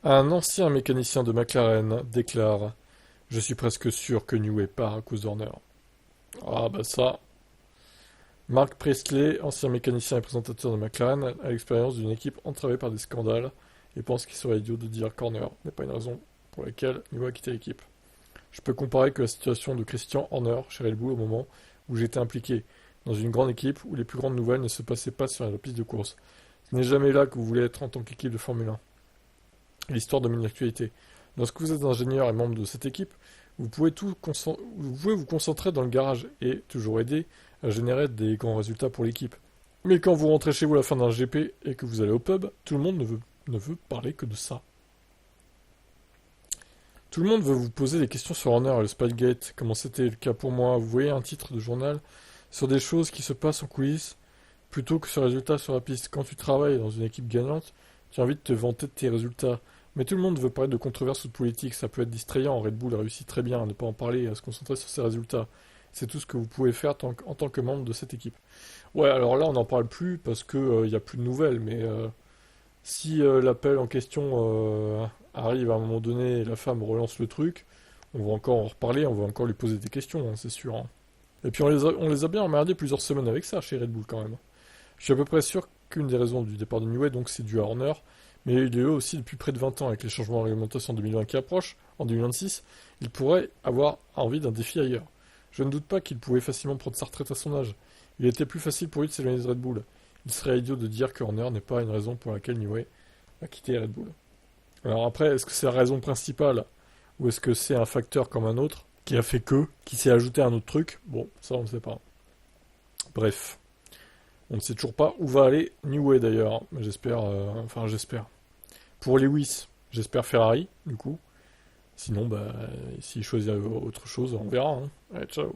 Un ancien mécanicien de McLaren déclare: Je suis presque sûr que Newey part à cause d'Horner. Ah bah ça. Mark Priestley, ancien mécanicien et présentateur de McLaren, a l'expérience d'une équipe entravée par des scandales et pense qu'il serait idiot de dire qu'Horner n'est pas une raison pour laquelle Newey a quitté l'équipe. Je peux comparer que la situation de Christian Horner chez Red Bull au moment où j'étais impliqué dans une grande équipe où les plus grandes nouvelles ne se passaient pas sur la piste de course. Ce n'est jamais là que vous voulez être en tant qu'équipe de Formule 1. L'histoire domine l'actualité. Lorsque vous êtes ingénieur et membre de cette équipe, vous pouvez vous concentrer dans le garage et toujours aider à générer des grands résultats pour l'équipe. Mais quand vous rentrez chez vous à la fin d'un GP et que vous allez au pub, tout le monde ne veut parler que de ça. Tout le monde veut vous poser des questions sur Horner et le Spygate, comment c'était le cas pour moi. Vous voyez un titre de journal sur des choses qui se passent en coulisses, plutôt que sur les résultats sur la piste. Quand tu travailles dans une équipe gagnante, tu as envie de te vanter de tes résultats. Mais tout le monde veut parler de controverses ou de politique, ça peut être distrayant. Red Bull réussit très bien à ne pas en parler et à se concentrer sur ses résultats. C'est tout ce que vous pouvez faire en tant que membre de cette équipe. Ouais, alors là, on n'en parle plus parce que y a plus de nouvelles, mais si l'appel en question arrive à un moment donné et la femme relance le truc, on va encore en reparler, on va encore lui poser des questions, hein, c'est sûr, hein. Et puis on les a bien emmerdés plusieurs semaines avec ça chez Red Bull quand même. Je suis à peu près sûr qu'une des raisons du départ de Newey, donc c'est dû à Horner, mais il est aussi depuis près de 20 ans avec les changements de réglementation en 2020 qui approchent, en 2026, il pourrait avoir envie d'un défi ailleurs. Je ne doute pas qu'il pouvait facilement prendre sa retraite à son âge. Il était plus facile pour lui de s'éloigner de Red Bull. Il serait idiot de dire que Horner n'est pas une raison pour laquelle Newey a quitté Red Bull. Alors après, est-ce que c'est la raison principale ou est-ce que c'est un facteur comme un autre qui a fait qui s'est ajouté à un autre truc? Bon, ça on ne sait pas. Bref, on ne sait toujours pas où va aller Newey d'ailleurs. J'espère, enfin j'espère. Pour Lewis, j'espère Ferrari, du coup. Sinon, bah, s'il choisit autre chose, on verra, hein. Allez, ciao.